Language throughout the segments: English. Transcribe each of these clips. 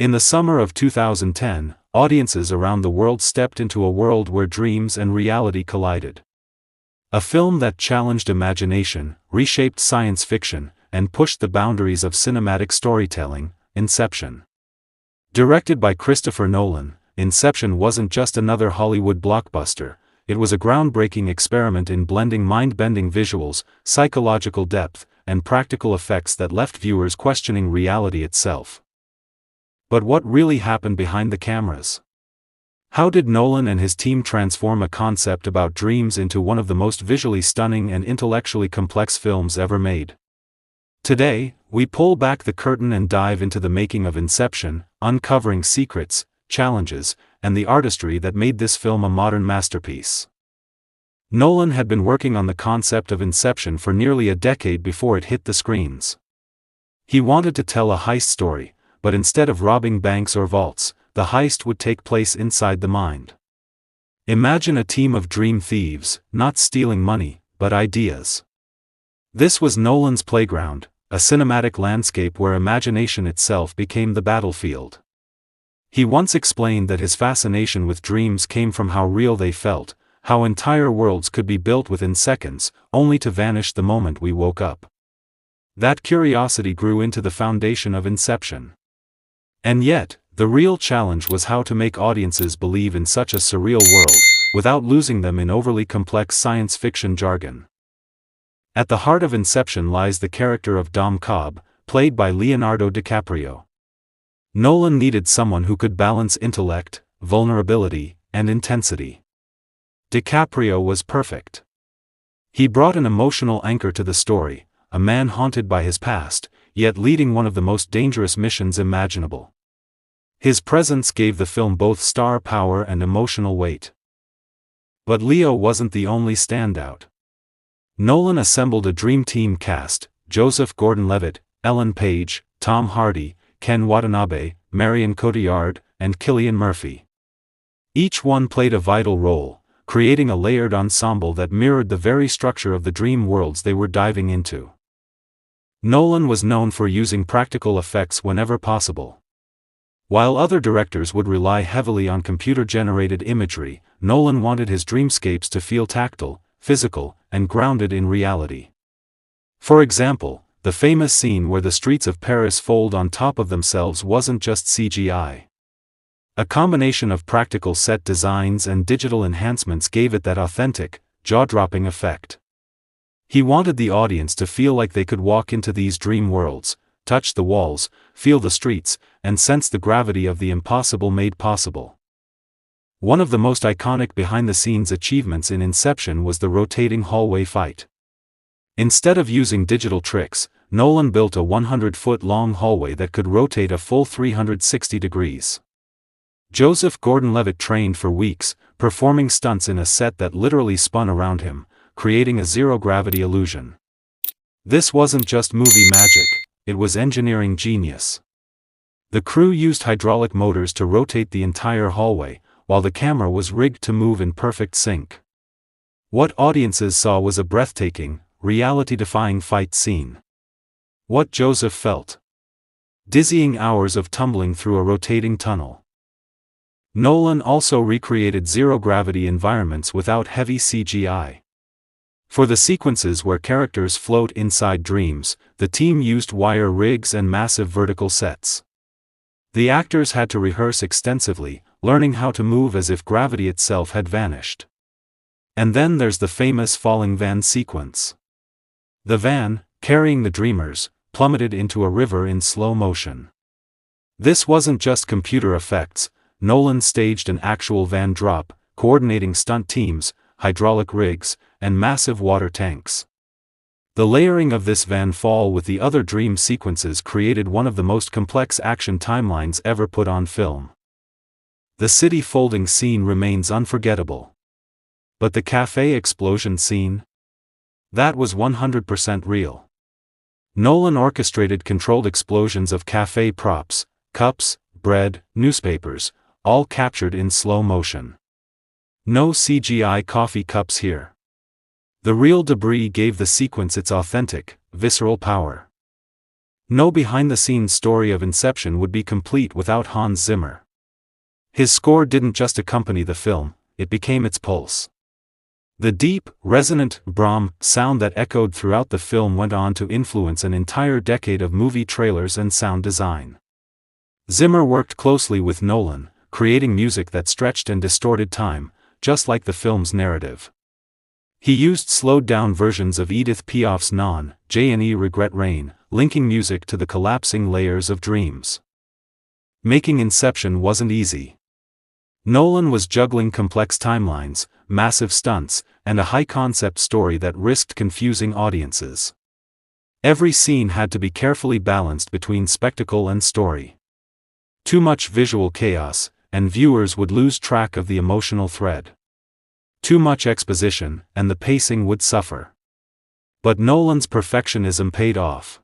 In the summer of 2010, audiences around the world stepped into a world where dreams and reality collided. A film that challenged imagination, reshaped science fiction, and pushed the boundaries of cinematic storytelling, Inception. Directed by Christopher Nolan, Inception wasn't just another Hollywood blockbuster, it was a groundbreaking experiment in blending mind-bending visuals, psychological depth, and practical effects that left viewers questioning reality itself. But what really happened behind the cameras? How did Nolan and his team transform a concept about dreams into one of the most visually stunning and intellectually complex films ever made? Today, we pull back the curtain and dive into the making of Inception, uncovering secrets, challenges, and the artistry that made this film a modern masterpiece. Nolan had been working on the concept of Inception for nearly a decade before it hit the screens. He wanted to tell a heist story, but instead of robbing banks or vaults, the heist would take place inside the mind. Imagine a team of dream thieves, not stealing money, but ideas. This was Nolan's playground, a cinematic landscape where imagination itself became the battlefield. He once explained that his fascination with dreams came from how real they felt, how entire worlds could be built within seconds, only to vanish the moment we woke up. That curiosity grew into the foundation of Inception. And yet, the real challenge was how to make audiences believe in such a surreal world, without losing them in overly complex science fiction jargon. At the heart of Inception lies the character of Dom Cobb, played by Leonardo DiCaprio. Nolan needed someone who could balance intellect, vulnerability, and intensity. DiCaprio was perfect. He brought an emotional anchor to the story, a man haunted by his past, yet leading one of the most dangerous missions imaginable. His presence gave the film both star power and emotional weight. But Leo wasn't the only standout. Nolan assembled a dream team cast: Joseph Gordon-Levitt, Ellen Page, Tom Hardy, Ken Watanabe, Marion Cotillard, and Cillian Murphy. Each one played a vital role, creating a layered ensemble that mirrored the very structure of the dream worlds they were diving into. Nolan was known for using practical effects whenever possible. While other directors would rely heavily on computer-generated imagery, Nolan wanted his dreamscapes to feel tactile, physical, and grounded in reality. For example, the famous scene where the streets of Paris fold on top of themselves wasn't just CGI. A combination of practical set designs and digital enhancements gave it that authentic, jaw-dropping effect. He wanted the audience to feel like they could walk into these dream worlds, touch the walls, feel the streets, and sense the gravity of the impossible made possible. One of the most iconic behind-the-scenes achievements in Inception was the rotating hallway fight. Instead of using digital tricks, Nolan built a 100-foot-long hallway that could rotate a full 360 degrees. Joseph Gordon-Levitt trained for weeks, performing stunts in a set that literally spun around him, creating a zero-gravity illusion. This wasn't just movie magic, it was engineering genius. The crew used hydraulic motors to rotate the entire hallway, while the camera was rigged to move in perfect sync. What audiences saw was a breathtaking, reality-defying fight scene. What Joseph felt: dizzying hours of tumbling through a rotating tunnel. Nolan also recreated zero-gravity environments without heavy CGI. For the sequences where characters float inside dreams, the team used wire rigs and massive vertical sets. The actors had to rehearse extensively, learning how to move as if gravity itself had vanished. And then there's the famous falling van sequence. The van, carrying the dreamers, plummeted into a river in slow motion. This wasn't just computer effects. Nolan staged an actual van drop, coordinating stunt teams, hydraulic rigs, and massive water tanks. The layering of this van fall with the other dream sequences created one of the most complex action timelines ever put on film. The city folding scene remains unforgettable. But the cafe explosion scene? That was 100% real. Nolan orchestrated controlled explosions of cafe props, cups, bread, newspapers, all captured in slow motion. No CGI coffee cups here. The real debris gave the sequence its authentic, visceral power. No behind-the-scenes story of Inception would be complete without Hans Zimmer. His score didn't just accompany the film, it became its pulse. The deep, resonant Brahm sound that echoed throughout the film went on to influence an entire decade of movie trailers and sound design. Zimmer worked closely with Nolan, creating music that stretched and distorted time, just like the film's narrative. He used slowed-down versions of Edith Piaf's Non-J&E Regret Rain, linking music to the collapsing layers of dreams. Making Inception wasn't easy. Nolan was juggling complex timelines, massive stunts, and a high-concept story that risked confusing audiences. Every scene had to be carefully balanced between spectacle and story. Too much visual chaos, and viewers would lose track of the emotional thread. Too much exposition, and the pacing would suffer. But Nolan's perfectionism paid off.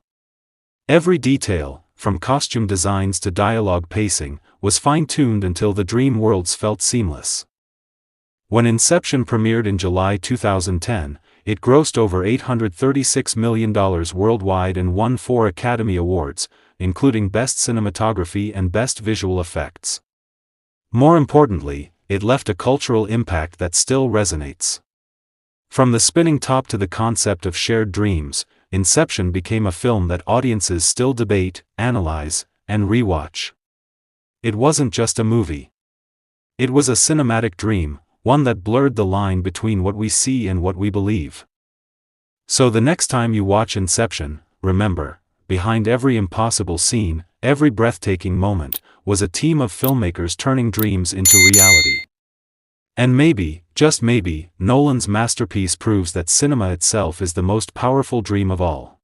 Every detail, from costume designs to dialogue pacing, was fine-tuned until the dream worlds felt seamless. When Inception premiered in July 2010, it grossed over $836 million worldwide and won 4 Academy Awards, including Best Cinematography and Best Visual Effects. More importantly, it left a cultural impact that still resonates. From the spinning top to the concept of shared dreams, Inception became a film that audiences still debate, analyze, and rewatch. It wasn't just a movie. It was a cinematic dream, one that blurred the line between what we see and what we believe. So the next time you watch Inception, remember, behind every impossible scene, every breathtaking moment, was a team of filmmakers turning dreams into reality. And maybe, just maybe, Nolan's masterpiece proves that cinema itself is the most powerful dream of all.